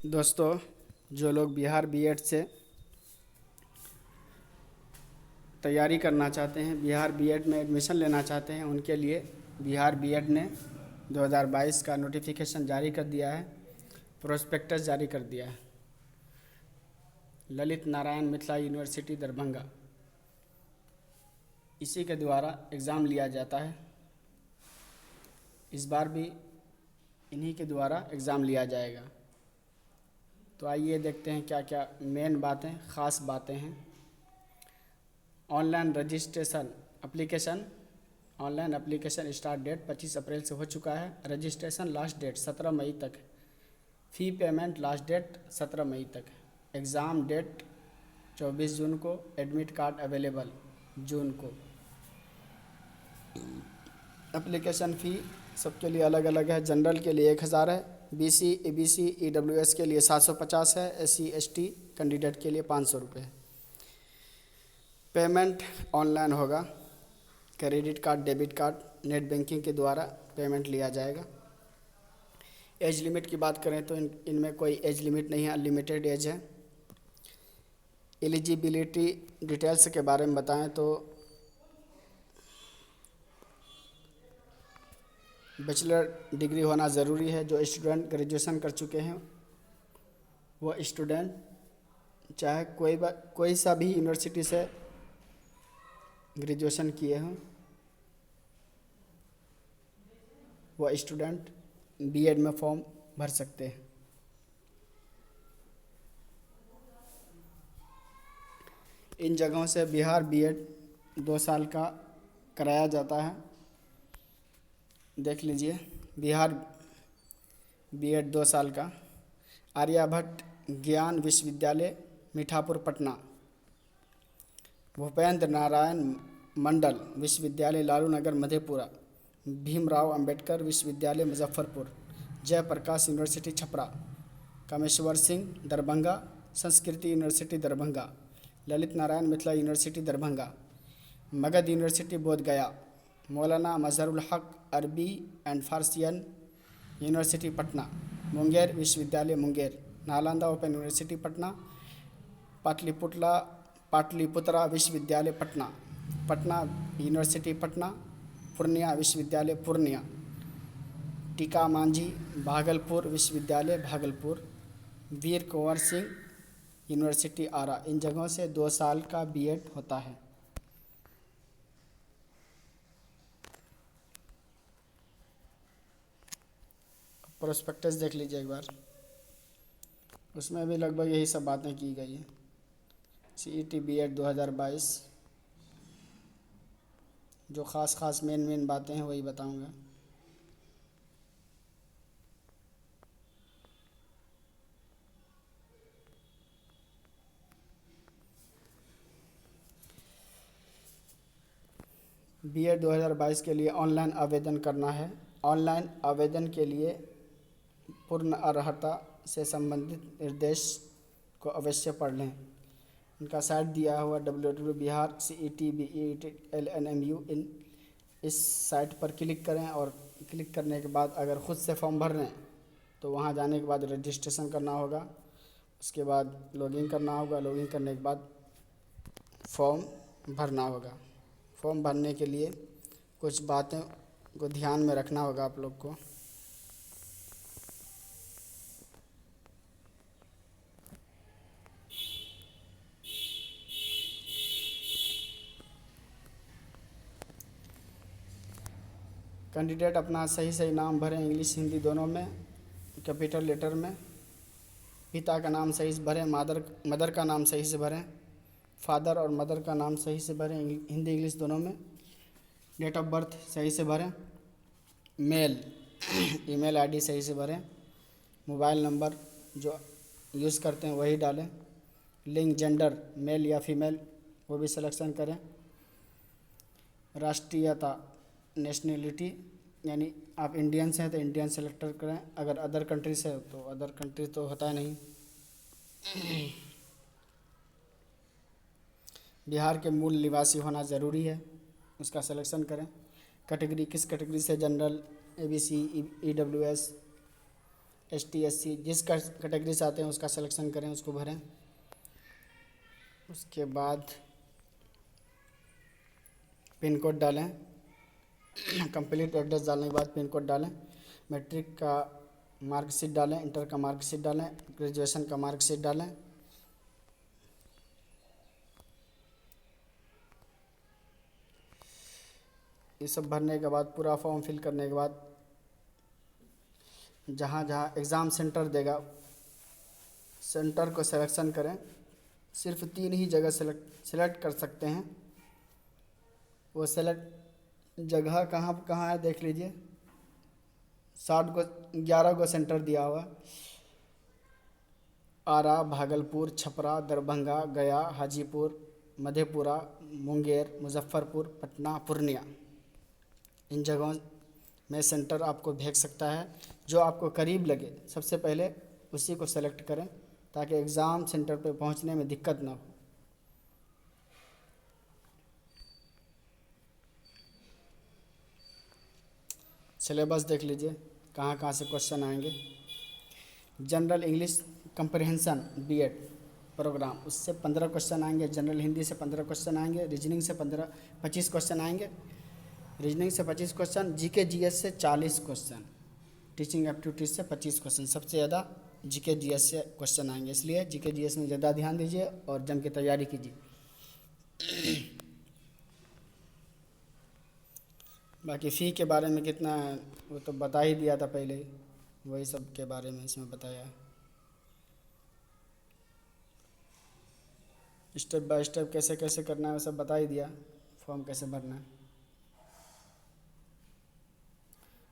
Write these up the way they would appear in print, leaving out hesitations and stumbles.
दोस्तों, जो लोग बिहार बीएड से तैयारी करना चाहते हैं, बिहार बीएड में एडमिशन लेना चाहते हैं, उनके लिए बिहार बीएड ने 2022 का नोटिफिकेशन जारी कर दिया है, प्रोस्पेक्टस जारी कर दिया है। ललित नारायण मिथिला यूनिवर्सिटी दरभंगा, इसी के द्वारा एग्ज़ाम लिया जाता है। इस बार भी इन्हीं के द्वारा एग्ज़ाम लिया जाएगा। तो आइए देखते हैं क्या क्या मेन बातें, ख़ास बातें हैं। Online registration online application start date 25 April से हो चुका है। रजिस्ट्रेशन लास्ट डेट 17 मई तक है। फ़ी पेमेंट लास्ट डेट 17 मई तक है। एग्ज़ाम डेट 24 जून को। एडमिट कार्ड अवेलेबल जून को। एप्लीकेशन फ़ी सबके लिए अलग अलग है। जनरल के लिए 1000 है, बीसी, ईबीसी, ईडब्ल्यूएस के लिए 750 है, एससी एसटी कैंडिडेट के लिए 500 रुपये है। पेमेंट ऑनलाइन होगा। Credit card, debit card, net banking के द्वारा पेमेंट लिया जाएगा। एज लिमिट की बात करें तो इनमें कोई एज लिमिट नहीं है, अनलिमिटेड एज है। एलिजिबिलिटी डिटेल्स के बारे में बताएं तो बैचलर डिग्री होना ज़रूरी है। जो स्टूडेंट ग्रेजुएशन कर चुके हैं वो स्टूडेंट चाहे कोई सा भी यूनिवर्सिटी से ग्रेजुएशन किए हों वो स्टूडेंट बीएड में फॉर्म भर सकते हैं। इन जगहों से बिहार बीएड 2 साल का कराया जाता है। देख लीजिए, बिहार बीएड 2 साल का। आर्यभट्ट ज्ञान विश्वविद्यालय मीठापुर पटना, भूपेंद्र नारायण मंडल विश्वविद्यालय लालू नगर मधेपुरा, भीमराव अंबेडकर विश्वविद्यालय मुजफ्फरपुर, जयप्रकाश यूनिवर्सिटी छपरा, कामेश्वर सिंह दरभंगा संस्कृति university Darbhanga, Lalit Narayan Mithila university Darbhanga, Magadh university Bodhgaya, Maulana Mazharul Haque Arabi and फारसियन यूनिवर्सिटी पटना, मुंगेर विश्वविद्यालय मुंगेर, नालंदा ओपन यूनिवर्सिटी पटना, पाटलिपुत्रा विश्वविद्यालय पटना, पटना यूनिवर्सिटी पटना, पूर्णिया विश्वविद्यालय पूर्णिया, टीका मांझी भागलपुर विश्वविद्यालय भागलपुर, वीर कुंवर सिंह यूनिवर्सिटी आरा। इन जगहों से 2 साल का बीएड होता है। प्रोस्पेक्टस देख लीजिए एक बार, उसमें भी लगभग यही सब बातें की गई हैं। सीईटी बीएड 2022 जो ख़ास मेन बातें हैं वही बताऊंगा। बीएड 2022 के लिए ऑनलाइन आवेदन करना है। ऑनलाइन आवेदन के लिए पूर्ण अर्हता से संबंधित निर्देश को अवश्य पढ़ लें। इनका साइट दिया हुआ www.biharcetbetLNMU इन इस साइट पर क्लिक करें और क्लिक करने के बाद अगर ख़ुद से फॉर्म भर रहे हैं तो वहां जाने के बाद रजिस्ट्रेशन करना होगा। उसके बाद लॉगिन करना होगा। लॉगिन करने के बाद फॉर्म भरना होगा। फॉर्म भरने के लिए कुछ बातें को ध्यान में रखना होगा आप लोग को। कैंडिडेट अपना सही नाम भरें, इंग्लिश हिंदी दोनों में, कैपिटल लेटर में। पिता का नाम सही से भरें, मदर का नाम सही से भरें, फादर और मदर का नाम सही से भरें, हिंदी इंग्लिश दोनों में। डेट ऑफ बर्थ सही से भरें। मेल ईमेल आईडी सही से भरें। मोबाइल नंबर जो यूज़ करते हैं वही डालें। लिंग जेंडर मेल या फीमेल वो भी सिलेक्शन करें। राष्ट्रीयता नेशनलिटी यानी आप इंडियन से हैं तो इंडियन सेलेक्ट करें। अगर अदर कंट्री से तो अदर कंट्री तो होता है नहीं। बिहार के मूल निवासी होना ज़रूरी है, उसका सिलेक्शन करें। कैटेगरी किस कैटेगरी से, general, ABC, EWS, ST SC जिस कैटेगरी से आते हैं उसका सिलेक्शन करें, उसको भरें। उसके बाद पिन कोड डालें। कंप्लीट एड्रेस डालने के बाद पिन कोड डालें। मैट्रिक का मार्कशीट डालें, इंटर का मार्कशीट डालें, ग्रेजुएशन का मार्कशीट डालें। ये सब भरने के बाद पूरा फॉर्म फिल करने के बाद जहाँ जहाँ एग्ज़ाम सेंटर देगा सेंटर को सिलेक्शन करें। सिर्फ 3 ही जगह सेलेक्ट कर सकते हैं। वो सेलेक्ट जगह कहाँ कहाँ है देख लीजिए। 11 गो सेंटर दिया हुआ। आरा, भागलपुर, छपरा, दरभंगा, गया, हाजीपुर, मधेपुरा, मुंगेर, मुजफ्फरपुर, पटना, पूर्णिया। इन जगहों में सेंटर आपको भेज सकता है। जो आपको करीब लगे सबसे पहले उसी को सेलेक्ट करें ताकि एग्ज़ाम सेंटर पे पहुंचने में दिक्कत ना हो। सिलेबस देख लीजिए कहाँ कहाँ से क्वेश्चन आएंगे। General English comprehension B.Ed programme, उससे 15 क्वेश्चन आएंगे। जनरल हिंदी से 15 क्वेश्चन आएंगे। रीजनिंग से 25 क्वेश्चन आएंगे। रीजनिंग से 25 क्वेश्चन, GK GS से 40 क्वेश्चन, टीचिंग एप्टीट्यूड से 25 क्वेश्चन। सबसे ज़्यादा GK GS से क्वेश्चन आएंगे, इसलिए GK GS में ज़्यादा ध्यान दीजिए और जम की तैयारी कीजिए। बाकी फ़ी के बारे में कितना है वो तो बता ही दिया था पहले ही, वही सब के बारे में इसमें बताया है। स्टेप बाय स्टेप कैसे कैसे करना है वो सब बता ही दिया। फॉर्म कैसे भरना है।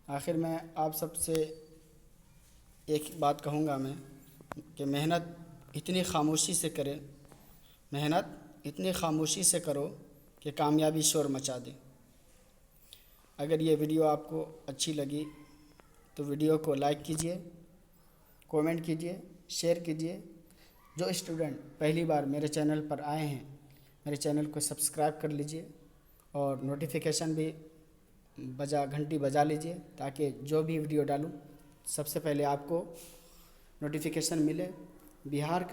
आखिर में आप सबसे एक बात कहूँगा मैं कि मेहनत इतनी खामोशी से करें, मेहनत इतनी खामोशी से करो कि कामयाबी शोर मचा दे। अगर ये वीडियो आपको अच्छी लगी तो वीडियो को लाइक कीजिए, कमेंट कीजिए, शेयर कीजिए। जो स्टूडेंट पहली बार मेरे चैनल पर आए हैं मेरे चैनल को सब्सक्राइब कर लीजिए और नोटिफिकेशन भी घंटी बजा लीजिए ताकि जो भी वीडियो डालूं सबसे पहले आपको नोटिफिकेशन मिले। बिहार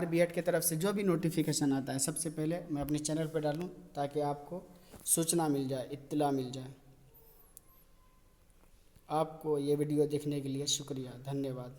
B.Ed की तरफ से जो भी नोटिफिकेशन आता है सबसे पहले मैं अपने चैनल पर डालूं ताकि आपको सूचना मिल जाए, इत्तला मिल जाए। आपको ये वीडियो देखने के लिए शुक्रिया, धन्यवाद।